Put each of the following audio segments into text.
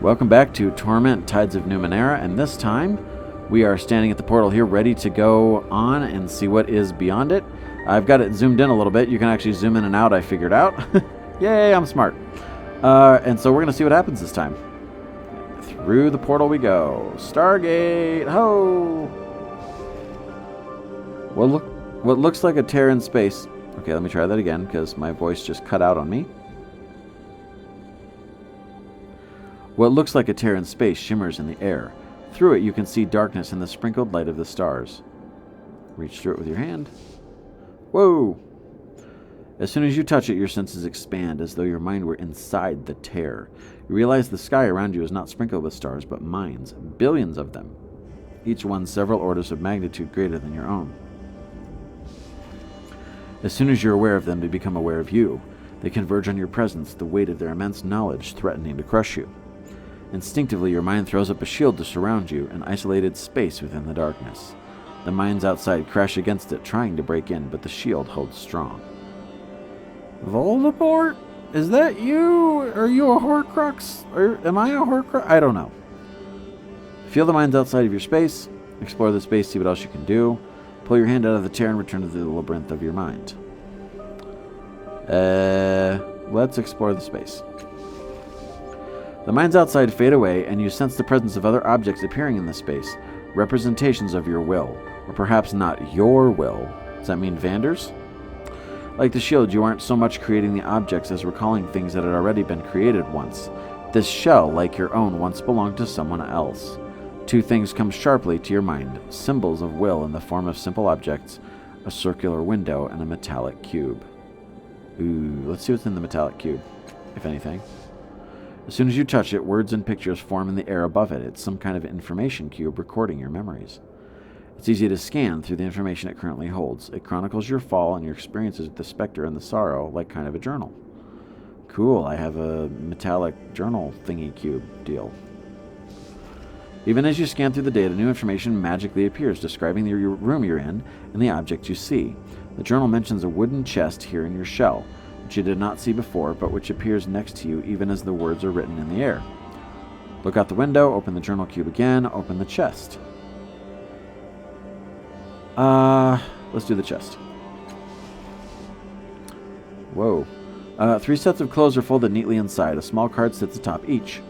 Welcome back to Torment, Tides of Numenera, and this time we are standing at the portal here ready to go on and see what is beyond it. I've got it zoomed in a little bit. You can actually zoom in and out, I figured out. Yay, I'm smart. And so we're going to see what happens this time. Through the portal we go. Stargate, ho! What looks like a tear in space. Okay, let me try that again because my voice just cut out on me. What looks like a tear in space shimmers in the air. Through it, you can see darkness in the sprinkled light of the stars. Reach through it with your hand. Whoa! As soon as you touch it, your senses expand as though your mind were inside the tear. You realize the sky around you is not sprinkled with stars, but mines, billions of them, each one several orders of magnitude greater than your own. As soon as you're aware of them, they become aware of you. They converge on your presence, the weight of their immense knowledge threatening to crush you. Instinctively, your mind throws up a shield to surround you, an isolated space within the darkness. The mines outside crash against it, trying to break in, but the shield holds strong. Voldemort? Is that you? Are you a Horcrux? Or am I a Horcrux? I don't know. Feel the mines outside of your space. Explore the space, see what else you can do. Pull your hand out of the tear and return to the labyrinth of your mind. Let's explore the space. The mines outside fade away, and you sense the presence of other objects appearing in the space, representations of your will, or perhaps not your will. Does that mean Vanders? Like the shield, you aren't so much creating the objects as recalling things that had already been created once. This shell, like your own, once belonged to someone else. Two things come sharply to your mind, symbols of will in the form of simple objects, a circular window, and a metallic cube. Ooh, let's see what's in the metallic cube, if anything. As soon as you touch it, words and pictures form in the air above it. It's some kind of information cube recording your memories. It's easy to scan through the information it currently holds. It chronicles your fall and your experiences with the specter and the sorrow, like kind of a journal. Cool, I have a metallic journal thingy cube deal. Even as you scan through the data, new information magically appears, describing the room you're in and the object you see. The journal mentions a wooden chest here in your shell, which you did not see before, but which appears next to you even as the words are written in the air. Look out the window, open the journal cube again, open the chest. Let's do the chest. Whoa. 3 sets of clothes are folded neatly inside. A small card sits atop each.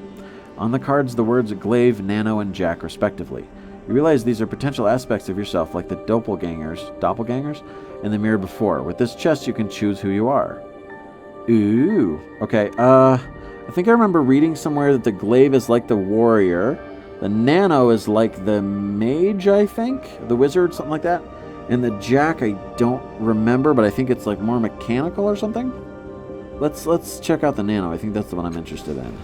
On the cards, the words Glaive, Nano, and Jack, respectively. You realize these are potential aspects of yourself, like the doppelgangers in the mirror before. With this chest, you can choose who you are. Ooh. Okay, I think I remember reading somewhere that the Glaive is like the warrior. The Nano is like the mage, I think. The wizard, something like that. And the Jack, I don't remember, but I think it's like more mechanical or something. Let's check out the Nano. I think that's the one I'm interested in.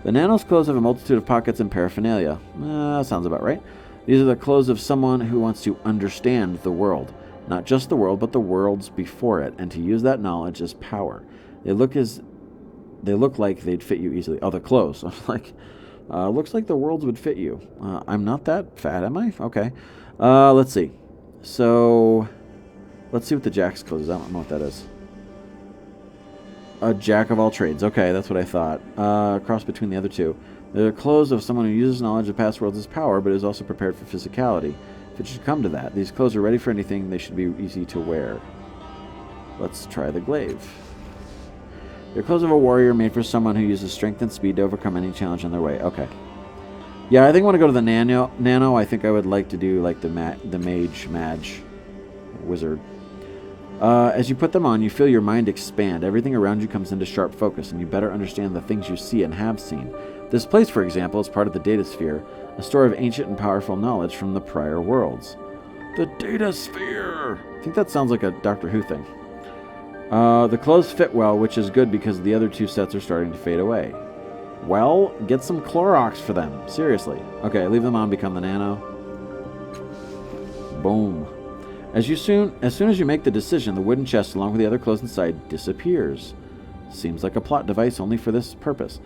The Nano's clothes have a multitude of pockets and paraphernalia. Sounds about right. These are the clothes of someone who wants to understand the world. Not just the world, but the worlds before it, and to use that knowledge as power. They look like they'd fit you easily. Oh, the clothes. I'm like, looks like the worlds would fit you. I'm not that fat, am I? Okay. Let's see. So, let's see what the Jack's clothes is. I don't know what that is. A Jack of all trades. Okay, that's what I thought. Cross between the other two. They're clothes of someone who uses knowledge of past worlds as power, but is also prepared for physicality. If it should come to that, these clothes are ready for anything. They should be easy to wear. Let's try the Glaive. They're clothes of a warrior made for someone who uses strength and speed to overcome any challenge on their way. Okay. Yeah, I think I want to go to the Nano. I think I would like to do like the mage, wizard. As you put them on, you feel your mind expand. Everything around you comes into sharp focus, and you better understand the things you see and have seen. This place, for example, is part of the data sphere, a store of ancient and powerful knowledge from the prior worlds. The data sphere! I think that sounds like a Doctor Who thing. The clothes fit well, which is good because the other 2 sets are starting to fade away. Well, get some Clorox for them. Seriously. Okay, leave them on, become the Nano. Boom. As soon as you make the decision, the wooden chest, along with the other clothes inside, disappears. Seems like a plot device only for this purpose.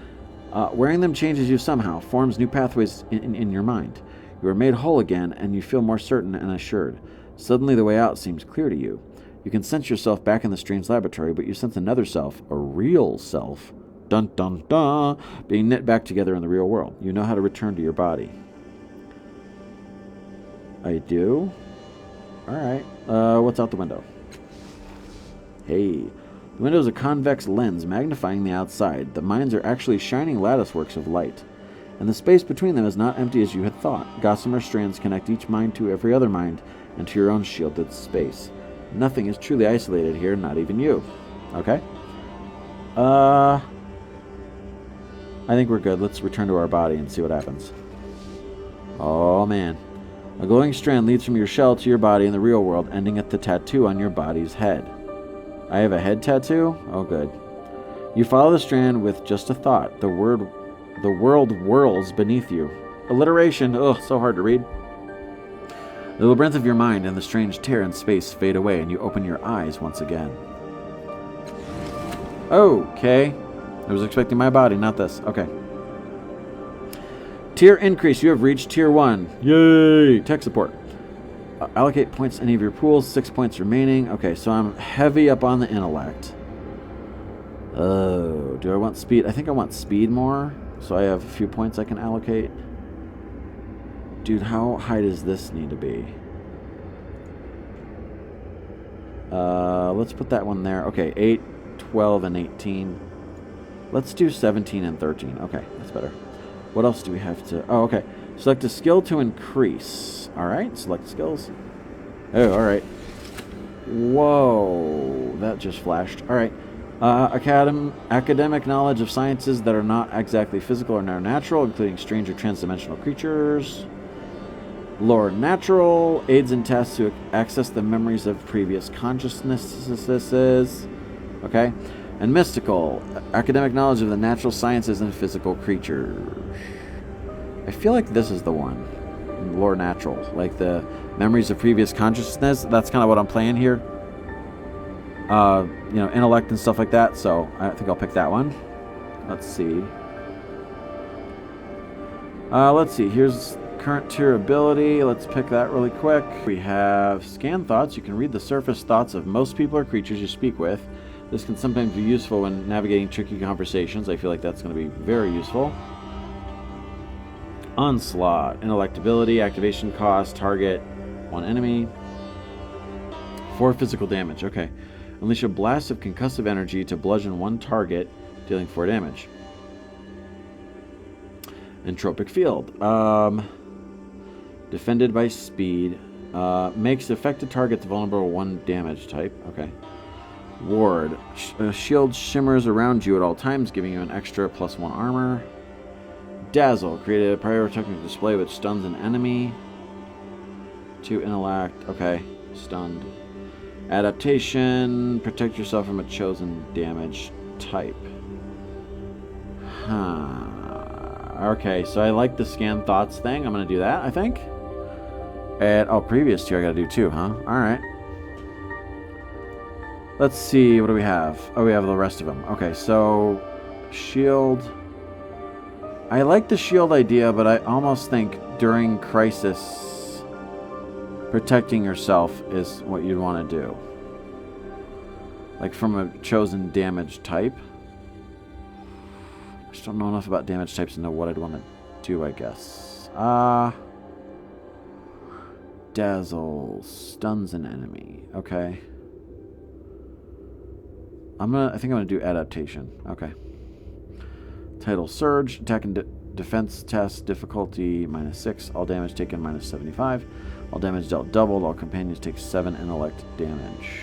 Wearing them changes you somehow, forms new pathways in your mind. You are made whole again, and you feel more certain and assured. Suddenly the way out seems clear to you. You can sense yourself back in the strange laboratory, but you sense another self, a real self, Dun dun dun. Being knit back together in the real world. You know how to return to your body. I do? Alright. What's out the window? Hey. The window is a convex lens magnifying the outside. The minds are actually shining latticeworks of light. And the space between them is not empty as you had thought. Gossamer strands connect each mind to every other mind and to your own shielded space. Nothing is truly isolated here, not even you. Okay. I think we're good. Let's return to our body and see what happens. Oh, man. A glowing strand leads from your shell to your body in the real world, ending at the tattoo on your body's head. I have a head tattoo? Oh, good. You follow the strand with just a thought. The world whirls beneath you. Alliteration. Ugh, so hard to read. The labyrinth of your mind and the strange tear in space fade away, and you open your eyes once again. Okay. I was expecting my body, not this. Okay. Tier increase. You have reached Tier 1. Yay! Tech support. Allocate points to any of your pools. 6 points remaining. Okay, so I'm heavy up on the intellect. Oh, do I want speed? I think I want speed more. So I have a few points I can allocate. Dude, how high does this need to be? Let's put that one there. Okay, 8, 12, and 18. Let's do 17 and 13. Okay, that's better. What else do we have to... Oh, okay. Select a skill to increase. Alright, select skills. Oh, alright. Whoa, that just flashed. Alright. Academic knowledge of sciences that are not exactly physical or natural, including strange or transdimensional creatures. Lore natural. Aids in tests to access the memories of previous consciousnesses. Okay. And mystical. Academic knowledge of the natural sciences and physical creatures. I feel like this is the one. Lore natural. Like the memories of previous consciousness. That's kind of what I'm playing here. You know, intellect and stuff like that. So I think I'll pick that one. Let's see. Let's see. Here's current tier ability. Let's pick that really quick. We have scan thoughts. You can read the surface thoughts of most people or creatures you speak with. This can sometimes be useful when navigating tricky conversations. I feel like that's going to be very useful. Onslaught. Intellect ability. Activation cost. Target 1 enemy. 4 physical damage. Okay. Unleash a blast of concussive energy to bludgeon 1 target, dealing 4 damage. Entropic field. Defended by speed. Makes affected targets vulnerable to 1 damage type. Okay. Ward. Shield shimmers around you at all times, giving you an extra +1 armor. Dazzle. Create a pyrotechnic display which stuns an enemy. 2 intellect. Okay. Stunned. Adaptation. Protect yourself from a chosen damage type. Okay, so I like the scan thoughts thing. I'm going to do that, I think. And, oh, previous tier I got to do too, huh? Alright. Let's see, what do we have? Oh, we have the rest of them. Okay, so shield. I like the shield idea, but I almost think during crisis, protecting yourself is what you'd want to do. Like from a chosen damage type. I just don't know enough about damage types to know what I'd want to do, I guess. Dazzle. Stuns an enemy. Okay. I think I'm gonna do adaptation. Okay. Title Surge. Attack and defense test. Difficulty -6. All damage taken -75. All damage dealt doubled. All companions take 7 intellect damage.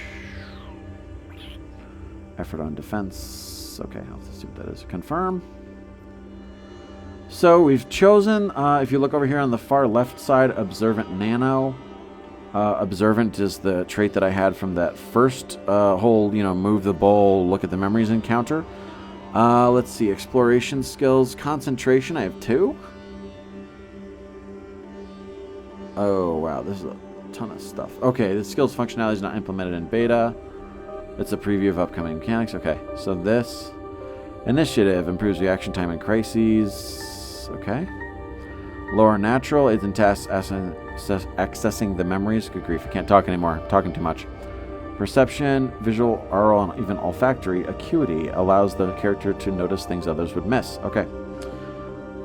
Effort on defense. Okay, I'll have to see what that is. Confirm. So we've chosen, if you look over here on the far left side, Observant Nano. Observant is the trait that I had from that first whole, move the bowl, look at the memories encounter. Let's see, exploration skills, concentration, I have 2. Oh, wow, this is a ton of stuff. Okay, the skills functionality is not implemented in beta. It's a preview of upcoming mechanics. Okay, so this initiative improves reaction time in crises. Okay. Lore natural aids in tasks accessing the memories. Good grief, I can't talk anymore. I'm talking too much. Perception, visual, oral, and even olfactory acuity allows the character to notice things others would miss. Okay.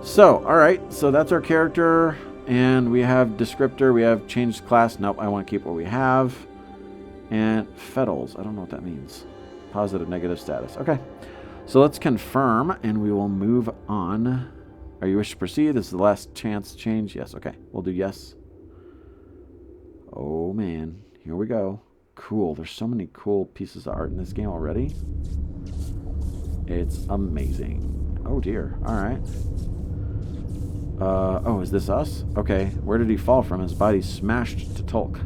So, alright. So that's our character. And we have descriptor. We have changed class. Nope, I want to keep what we have. And fetals. I don't know what that means. Positive, negative status. Okay. So let's confirm, and we will move on. Are you wish to proceed? This is the last chance to change. Yes. Okay. We'll do yes. Oh, man. Here we go. Cool. There's so many cool pieces of art in this game already. It's amazing. Oh, dear. All right. Oh, is this us? Okay. Where did he fall from? His body smashed to Tulk.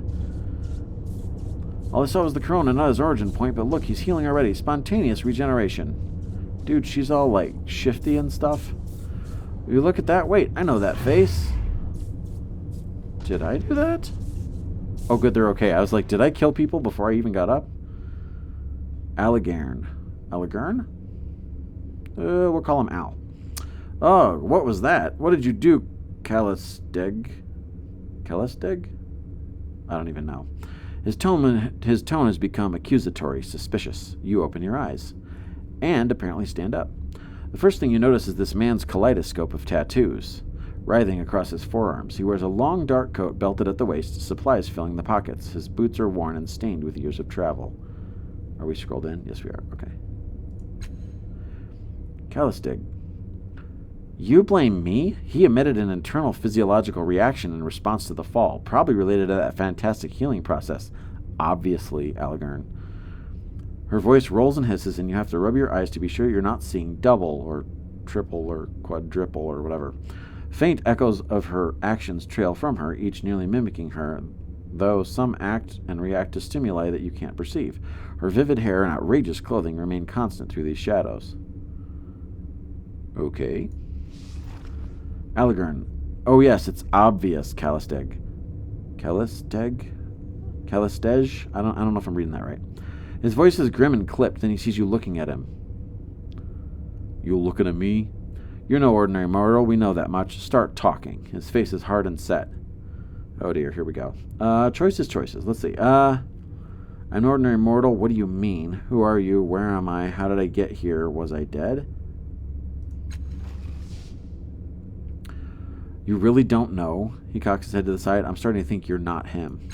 All I saw was the corona, not his origin point, but look, he's healing already. Spontaneous regeneration. Dude, she's all, like, shifty and stuff. You look at that. Wait, I know that face. Did I do that? Oh, good, they're okay. I was like, did I kill people before I even got up? Alligern. Alligern? We'll call him Al. Oh, what was that? What did you do, Calisteg? Calisteg? I don't even know. His tone has become accusatory, suspicious. You open your eyes. And apparently stand up. The first thing you notice is this man's kaleidoscope of tattoos, writhing across his forearms. He wears a long dark coat belted at the waist, supplies filling the pockets. His boots are worn and stained with years of travel. Are we scrolled in? Yes, we are. Okay. Calisteg. You blame me? He emitted an internal physiological reaction in response to the fall, probably related to that fantastic healing process. Obviously, Alligern. Her voice rolls and hisses, and you have to rub your eyes to be sure you're not seeing double or triple or quadruple or whatever. Faint echoes of her actions trail from her, each nearly mimicking her, though some act and react to stimuli that you can't perceive. Her vivid hair and outrageous clothing remain constant through these shadows. Okay. Alligern. Oh yes, it's obvious, Calisteg. Calisteg? Calistej? I don't know if I'm reading that right. His voice is grim and clipped, then he sees you looking at him. You looking at me? You're no ordinary mortal, we know that much. Start talking. His face is hard and set. Oh dear, here we go. Choices. Let's see. An ordinary mortal, what do you mean? Who are you? Where am I? How did I get here? Was I dead? You really don't know? He cocks his head to the side. I'm starting to think you're not him.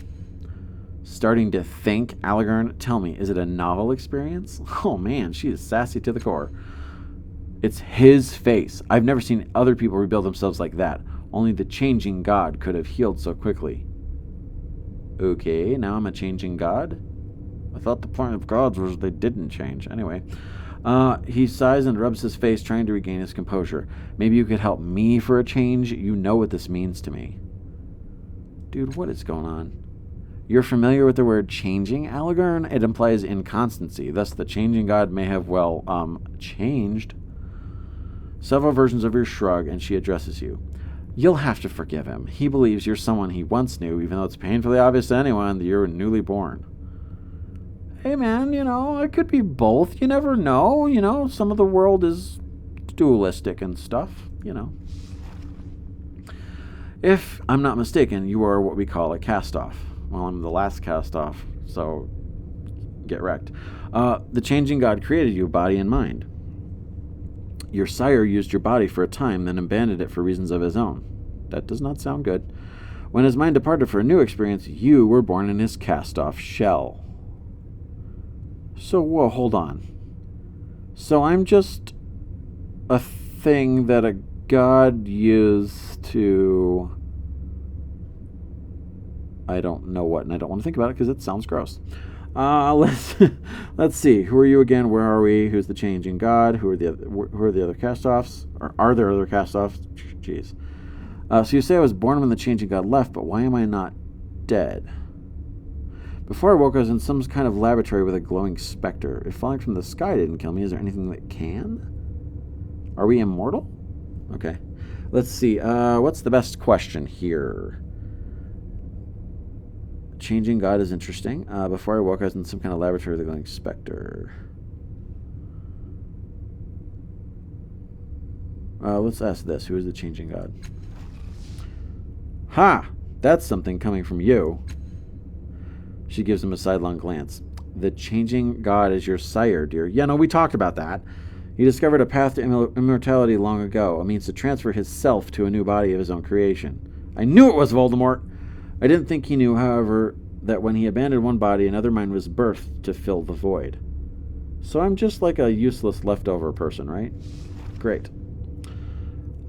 Starting to think? Alligern, tell me, is it a novel experience? Oh man, she is sassy to the core. It's his face. I've never seen other people rebuild themselves like that. Only the changing god could have healed so quickly. Okay, now I'm a changing god? I thought the point of gods was they didn't change. Anyway, he sighs and rubs his face, trying to regain his composure. Maybe you could help me for a change? You know what this means to me. Dude, what is going on? You're familiar with the word changing, Alligern? It implies inconstancy. Thus, the changing god may have, well, changed. Several versions of your shrug, and she addresses you. You'll have to forgive him. He believes you're someone he once knew, even though it's painfully obvious to anyone that you're newly born. Hey, man, you know, it could be both. You never know. You know, some of the world is dualistic and stuff, you know. If I'm not mistaken, you are what we call a castoff. Well, I'm the last castoff, so get wrecked. The changing god created you, body and mind. Your sire used your body for a time, then abandoned it for reasons of his own. That does not sound good. When his mind departed for a new experience, you were born in his castoff shell. So, whoa, hold on. So I'm just a thing that a god used to... I don't know what, and I don't want to think about it because it sounds gross. Let's see. Who are you again? Where are we? Who's the changing god? Who are the other castoffs? Or are there other castoffs? Jeez. So you say I was born when the changing god left, but why am I not dead? Before I woke, I was in some kind of laboratory with a glowing specter. If falling from the sky didn't kill me, is there anything that can? Are we immortal? Okay. Let's see. What's the best question here? Changing God is interesting. Before I woke, I was in some kind of laboratory with a glowing specter. Let's ask this. Who is the changing God? Ha! That's something coming from you. She gives him a sidelong glance. The changing god is your sire, dear. Yeah, no, we talked about that. He discovered a path to immortality long ago, a means to transfer his self to a new body of his own creation. I knew it was Voldemort! I didn't think he knew, however, that when he abandoned one body, another mind was birthed to fill the void. So I'm just like a useless leftover person, right? Great.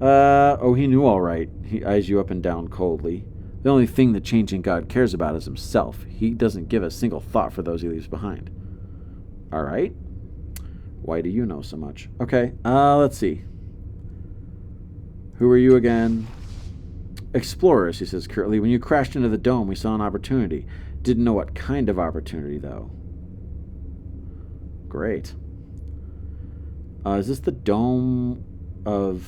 He knew all right. He eyes you up and down coldly. The only thing the changing god cares about is himself. He doesn't give a single thought for those he leaves behind. All right. Why do you know so much? Okay, let's see. Who are you again? Explorers, he says curtly. When you crashed into the dome, we saw an opportunity. Didn't know what kind of opportunity, though. Great. Is this the dome of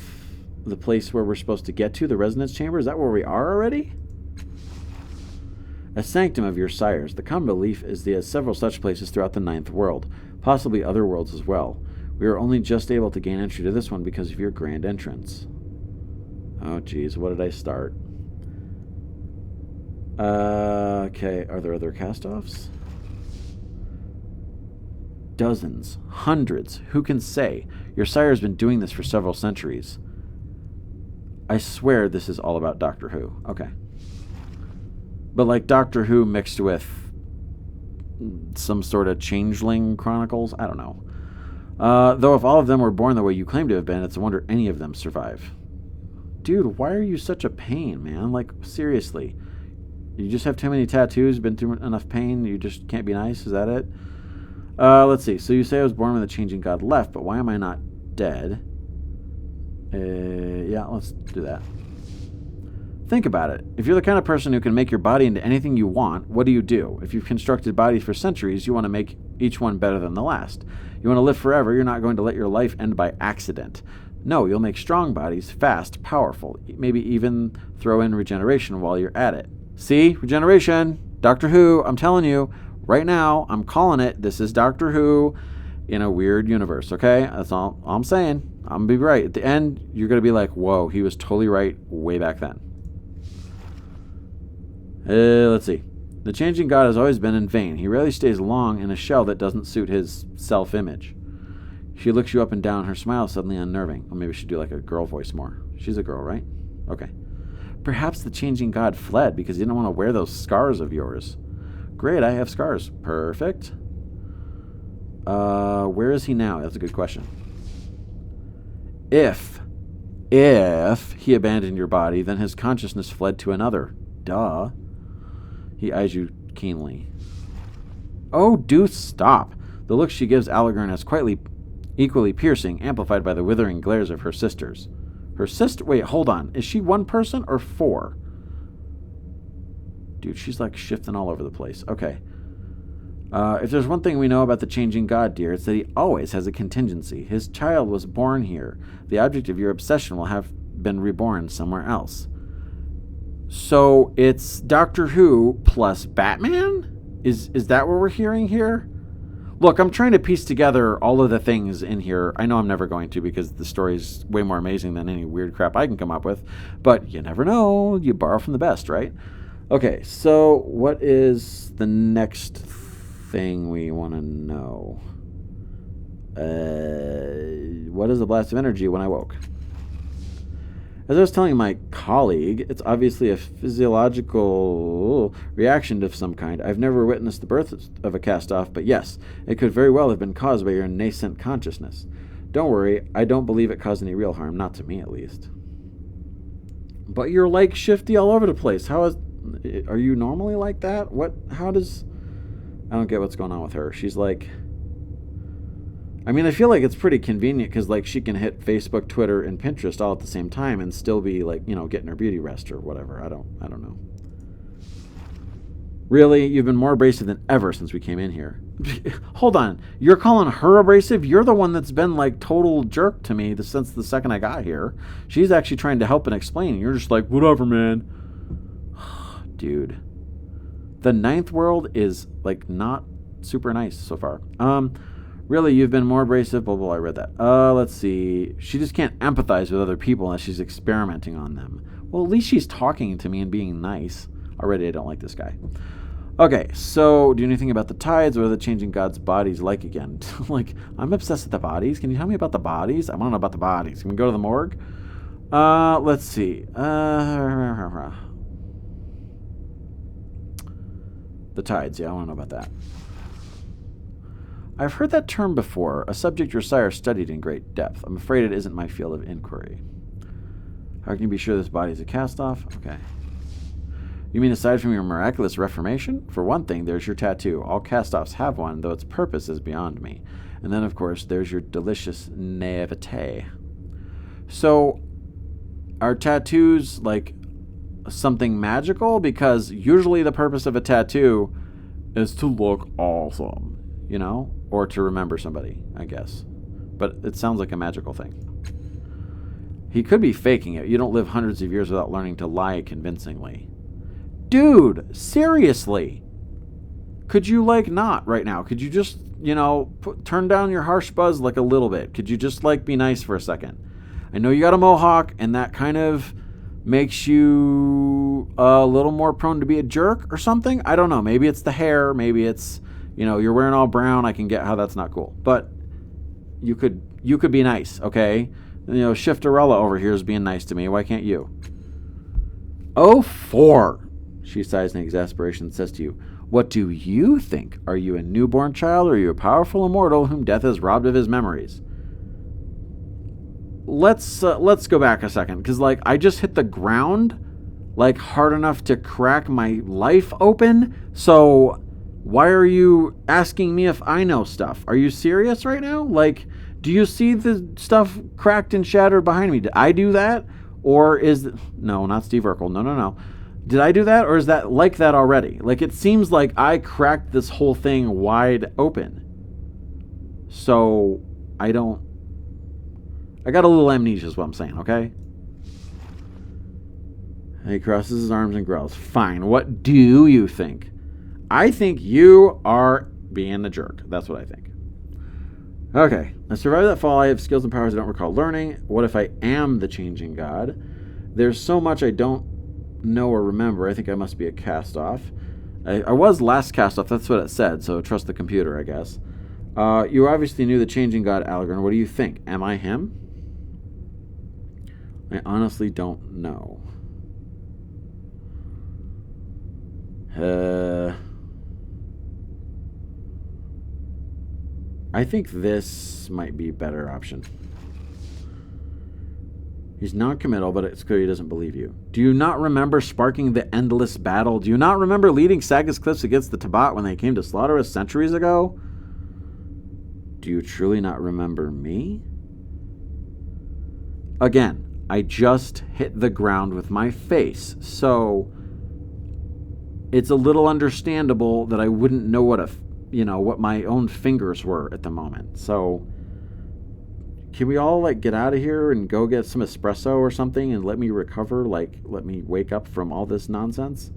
the place where we're supposed to get to? The resonance chamber? Is that where we are already? A sanctum of your sires. The common belief is there are several such places throughout the ninth world, possibly other worlds as well. We are only just able to gain entry to this one because of your grand entrance. Oh, geez, what did I start? Okay, are there other castoffs? Dozens, hundreds, who can say? Your sire has been doing this for several centuries. I swear this is all about Doctor Who. Okay. But like Doctor Who mixed with some sort of changeling chronicles? I don't know. Though if all of them were born the way you claim to have been, it's a wonder any of them survive. Dude, why are you such a pain, man? Like, seriously. You just have too many tattoos, been through enough pain, you just can't be nice? Is that it? Let's see. So you say I was born when the changing god left, but why am I not dead? Yeah, let's do that. Think about it. If you're the kind of person who can make your body into anything you want, what do you do? If you've constructed bodies for centuries, you want to make each one better than the last. You want to live forever, you're not going to let your life end by accident. No, you'll make strong bodies, fast, powerful, maybe even throw in regeneration while you're at it. See? Regeneration! Doctor Who, I'm telling you, right now, I'm calling it. This is Doctor Who in a weird universe, okay? That's all I'm saying. I'm going to be right. At the end, you're going to be like, whoa, he was totally right way back then. Let's see. The changing god has always been in vain. He rarely stays long in a shell that doesn't suit his self-image. She looks you up and down, her smile suddenly unnerving. Or maybe we should do like a girl voice more. She's a girl, right? Okay. Perhaps the changing god fled because he didn't want to wear those scars of yours. Great, I have scars. Perfect. Where is he now? That's a good question. If he abandoned your body, then his consciousness fled to another. Duh. He eyes you keenly. Oh, do stop. The look she gives Aligern is equally piercing, amplified by the withering glares of her sisters. Her sister? Wait, hold on. Is she one person or four? Dude, she's like shifting all over the place. Okay. If there's one thing we know about the changing god, dear, it's that he always has a contingency. His child was born here. The object of your obsession will have been reborn somewhere else. So it's Doctor Who plus Batman? Is that what we're hearing here? Look, I'm trying to piece together all of the things in here. I know I'm never going to because the story's way more amazing than any weird crap I can come up with. But you never know. You borrow from the best, right? Okay, so what is the next thing we want to know? What is the blast of energy when I woke? As I was telling my colleague, it's obviously a physiological reaction of some kind. I've never witnessed the birth of a castoff, but yes, it could very well have been caused by your nascent consciousness. Don't worry, I don't believe it caused any real harm, not to me at least. But you're like shifty all over the place. Are you normally like that? I don't get what's going on with her. She's like, I mean, I feel like it's pretty convenient because, like, she can hit Facebook, Twitter, and Pinterest all at the same time and still be, like, getting her beauty rest or whatever. I don't know. Really? You've been more abrasive than ever since we came in here. Hold on. You're calling her abrasive? You're the one that's been, like, total jerk to me since the second I got here. She's actually trying to help and explain. You're just like, whatever, man. Dude. The ninth world is, like, not super nice so far. Really, you've been more abrasive, blah, blah, blah, I read that. Let's see. She just can't empathize with other people unless she's experimenting on them. Well, at least she's talking to me and being nice. Already, I don't like this guy. Okay, so do anything about the tides or the changing gods' bodies like again? Like, I'm obsessed with the bodies. Can you tell me about the bodies? I want to know about the bodies. Can we go to the morgue? Let's see. The tides. Yeah, I want to know about that. I've heard that term before, a subject your sire studied in great depth. I'm afraid it isn't my field of inquiry. How can you be sure this body is a cast-off? Okay. You mean aside from your miraculous reformation? For one thing, there's your tattoo. All cast-offs have one, though its purpose is beyond me. And then, of course, there's your delicious naivete. So, are tattoos, like, something magical? Because usually the purpose of a tattoo is to look awesome, you know? Or to remember somebody, I guess. But it sounds like a magical thing. He could be faking it. You don't live hundreds of years without learning to lie convincingly. Dude, seriously. Could you, like, not right now? Could you just, you know, turn down your harsh buzz, like, a little bit? Could you just, like, be nice for a second? I know you got a mohawk, and that kind of makes you a little more prone to be a jerk or something. I don't know. Maybe it's the hair. Maybe it's, you know, you're wearing all brown. I can get how that's not cool. But you could be nice, okay? You know, Shifterella over here is being nice to me. Why can't you? Oh, 4. She sighs in exasperation and says to you, what do you think? Are you a newborn child or are you a powerful immortal whom death has robbed of his memories? Let's go back a second, because, like, I just hit the ground, like, hard enough to crack my life open, so why are you asking me if I know stuff? Are you serious right now? Like, do you see the stuff cracked and shattered behind me? Did I do that? Or is... No, not Steve Urkel. No. Did I do that, or is that like that already? Like, it seems like I cracked this whole thing wide open. So, I don't... I got a little amnesia is what I'm saying, okay? He crosses his arms and growls. Fine, what do you think? I think you are being a jerk. That's what I think. Okay, I survived that fall. I have skills and powers I don't recall learning. What if I am the changing god? There's so much I don't know or remember. I think I must be a cast-off. I was last cast-off. That's what it said, so trust the computer, I guess. You obviously knew the changing god, Algorn. What do you think? Am I him? I honestly don't know. I think this might be a better option. He's non-committal, but it's clear he doesn't believe you. Do you not remember sparking the endless battle? Do you not remember leading Sagas Cliffs against the Tabat when they came to slaughter us centuries ago? Do you truly not remember me? Again, I just hit the ground with my face, so it's a little understandable that I wouldn't know what my own fingers were at the moment. So can we all, like, get out of here and go get some espresso or something and let me recover, like, let me wake up from all this nonsense?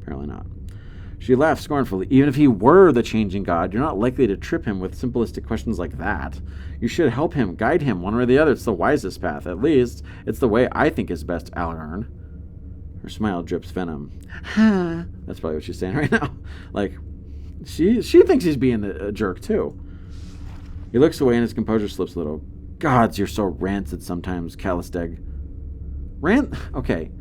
Apparently not. She laughed scornfully. Even if he were the changing god, you're not likely to trip him with simplistic questions like that. You should help him, guide him, one way or the other. It's the wisest path. At least, it's the way I think is best, Algorn. Her smile drips venom. That's probably what she's saying right now. Like, she thinks he's being a jerk, too. He looks away and his composure slips a little. Gods, you're so rancid sometimes, Callisteg. Okay.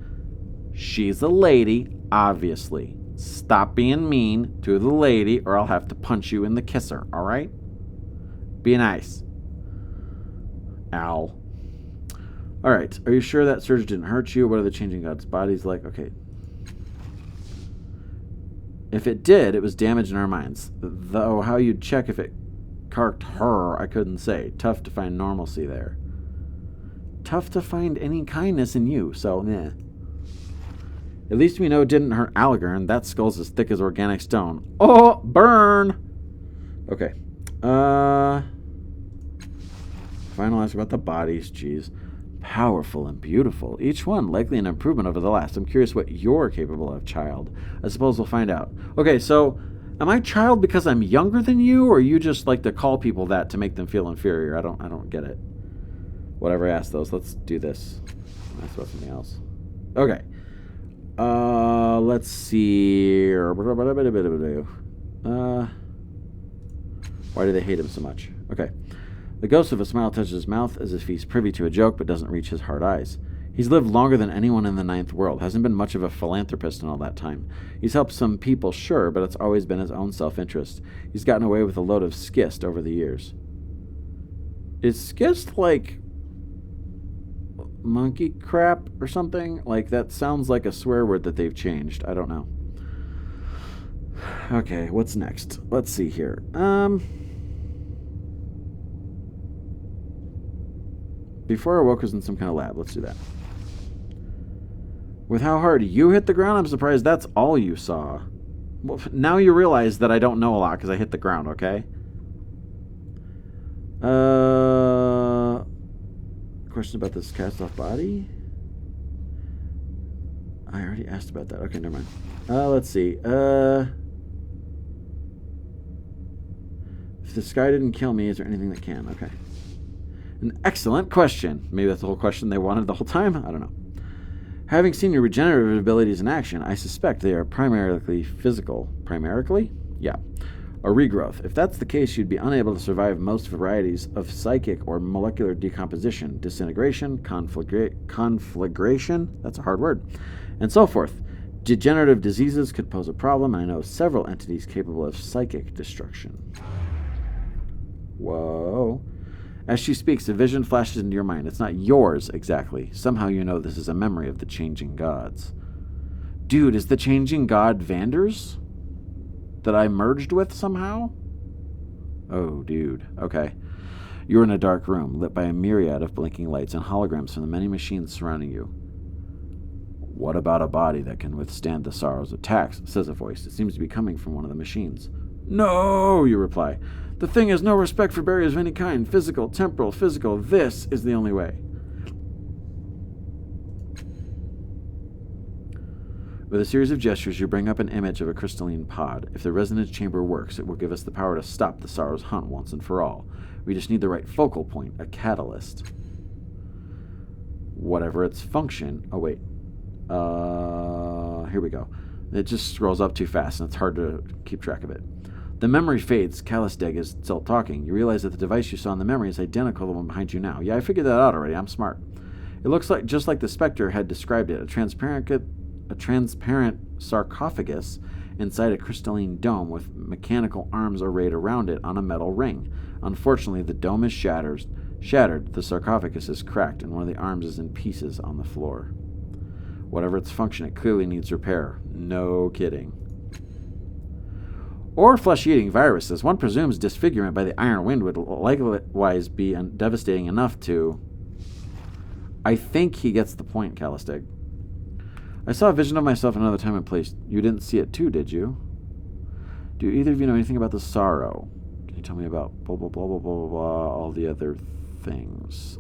She's a lady, obviously. Stop being mean to the lady or I'll have to punch you in the kisser, alright? Be nice. Ow. Alright, are you sure that surge didn't hurt you? What are the changing gods' bodies like? Okay. If it did, it was damage in our minds. Though how you'd check if it carked her, I couldn't say. Tough to find normalcy there. Tough to find any kindness in you, so meh. At least we know it didn't hurt Algorn. That skull's as thick as organic stone. Oh, burn! Okay. Final ask about the bodies, jeez. Powerful and beautiful. Each one likely an improvement over the last. I'm curious what you're capable of, child. I suppose we'll find out. Okay, so am I child because I'm younger than you, or you just like to call people that to make them feel inferior? I don't get it. Whatever, I asked those. Let's do this. Ask about something else. Okay. Let's see. Why do they hate him so much? Okay. The ghost of a smile touches his mouth as if he's privy to a joke but doesn't reach his hard eyes. He's lived longer than anyone in the ninth world, hasn't been much of a philanthropist in all that time. He's helped some people, sure, but it's always been his own self-interest. He's gotten away with a load of schist over the years. Is schist like monkey crap or something? Like, that sounds like a swear word that they've changed. I don't know. Okay, what's next? Let's see here. Before I woke was in some kind of lab. Let's do that. With how hard you hit the ground, I'm surprised that's all you saw. Well, now you realize that I don't know a lot because I hit the ground, okay? Question about this cast-off body? I already asked about that. Okay, never mind. Let's see. If the sky didn't kill me, is there anything that can? Okay. An excellent question. Maybe that's the whole question they wanted the whole time? I don't know. Having seen your regenerative abilities in action, I suspect they are primarily physical. Primarily? Yeah. A regrowth. If that's the case, you'd be unable to survive most varieties of psychic or molecular decomposition, disintegration, conflagration, that's a hard word, and so forth. Degenerative diseases could pose a problem, and I know several entities capable of psychic destruction. Whoa. As she speaks, a vision flashes into your mind. It's not yours, exactly. Somehow you know this is a memory of the changing gods. Dude, is the changing god Vanders? That I merged with somehow? Oh, dude. Okay. You're in a dark room, lit by a myriad of blinking lights and holograms from the many machines surrounding you. What about a body that can withstand the sorrow's attacks? Says a voice. It seems to be coming from one of the machines. No, you reply. The thing has no respect for barriers of any kind. Physical, temporal, physical. This is the only way. With a series of gestures, you bring up an image of a crystalline pod. If the resonance chamber works, it will give us the power to stop the sorrow's hunt once and for all. We just need the right focal point, a catalyst. Whatever its function. Oh, wait. Here we go. It just scrolls up too fast, and it's hard to keep track of it. The memory fades. Kalisteg is still talking. You realize that the device you saw in the memory is identical to the one behind you now. Yeah, I figured that out already. I'm smart. It looks like just like the Spectre had described it, a transparent sarcophagus inside a crystalline dome with mechanical arms arrayed around it on a metal ring. Unfortunately, the dome is shattered, the sarcophagus is cracked, and one of the arms is in pieces on the floor. Whatever its function, it clearly needs repair. No kidding. Or flesh-eating viruses. One presumes disfigurement by the iron wind would likewise be devastating enough to... I think he gets the point, Kalisteg. I saw a vision of myself another time and place. You didn't see it too, did you? Do either of you know anything about the sorrow? Can you tell me about blah, blah, blah, blah, blah, blah, blah, all the other things?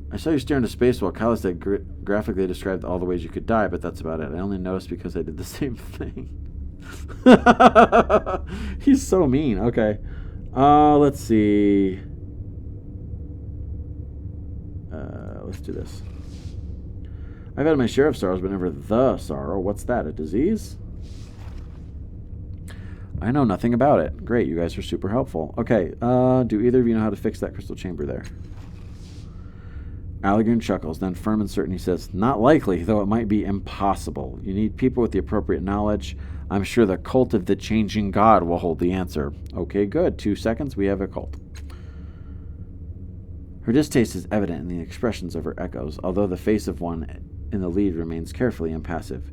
I saw you stare into space while Kalisteg graphically described all the ways you could die, but that's about it. I only noticed because I did the same thing. He's so mean. Okay. Let's see. Let's do this. I've had my share of sorrows, but never the sorrow. What's that, a disease? I know nothing about it. Great, you guys are super helpful. Okay, do either of you know how to fix that crystal chamber there? Allegorn chuckles, then firm and certain he says, not likely, though it might be impossible. You need people with the appropriate knowledge. I'm sure the cult of the changing god will hold the answer. Okay, good. 2 seconds, we have a cult. Her distaste is evident in the expressions of her echoes, although the face of one in the lead remains carefully impassive.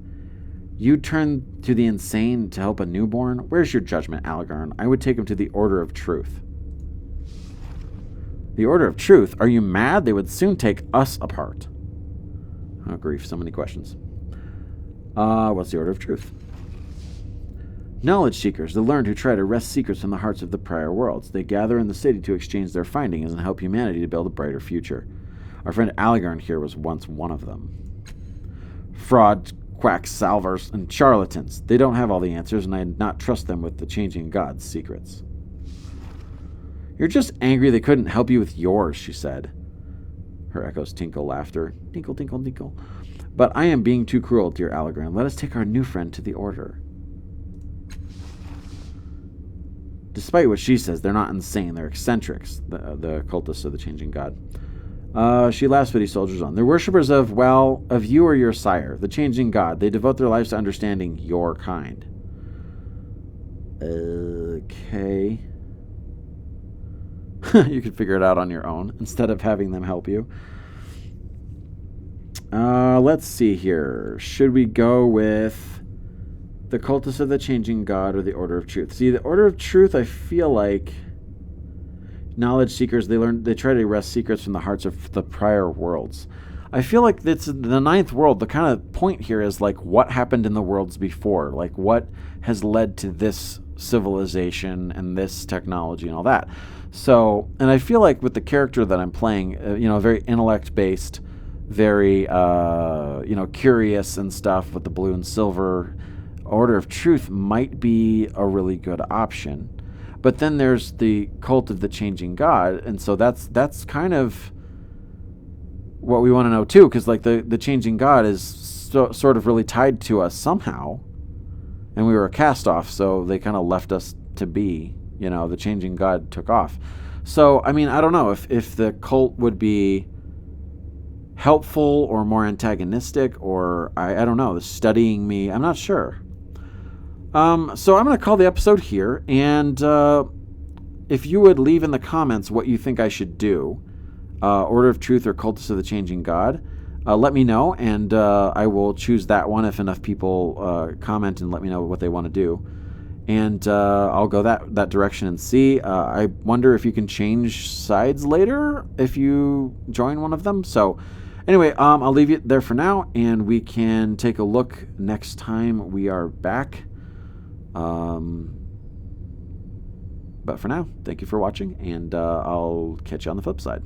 You turn to the insane to help a newborn? Where's your judgment, Allegorn? I would take him to the Order of Truth. The Order of Truth? Are you mad? They would soon take us apart. Oh, grief. So many questions. What's the Order of Truth? Knowledge seekers, the learned who try to wrest secrets from the hearts of the prior worlds. They gather in the city to exchange their findings and help humanity to build a brighter future. Our friend Allegorn here was once one of them. Frauds, quacks, salvers, and charlatans. They don't have all the answers, and I do not trust them with the changing god's secrets. You're just angry they couldn't help you with yours, she said. Her echoes tinkle laughter. Tinkle, tinkle, tinkle. But I am being too cruel, dear Allegran. Let us take our new friend to the Order. Despite what she says, they're not insane. They're eccentrics, the cultists of the Changing God. She laughs, but he soldiers on. They're worshippers of you or your sire, the Changing God. They devote their lives to understanding your kind. Okay. You could figure it out on your own instead of having them help you. Let's see here. Should we go with the cultists of the Changing God or the Order of Truth? See, the Order of Truth, I feel like knowledge seekers, they try to wrest secrets from the hearts of the prior worlds. I feel like it's the ninth world. The kind of point here is like what happened in the worlds before, like what has led to this civilization and this technology and all that. So, and I feel like with the character that I'm playing, very intellect-based, very, curious and stuff with the blue and silver, Order of Truth might be a really good option. But then there's the cult of the Changing God, and so that's kind of what we want to know too, because like the Changing God is sort of really tied to us somehow, and we were a castoff, so they kind of left us to be. The Changing God took off. So, I mean, I don't know if the cult would be helpful or more antagonistic, or I don't know, studying me. I'm not sure. So I'm going to call the episode here, and if you would leave in the comments what you think I should do, Order of Truth or Cultists of the Changing God, let me know, and I will choose that one if enough people comment and let me know what they want to do. And I'll go that direction and see. I wonder if you can change sides later if you join one of them. So anyway, I'll leave it there for now, and we can take a look next time we are back. But for now, thank you for watching, and I'll catch you on the flip side.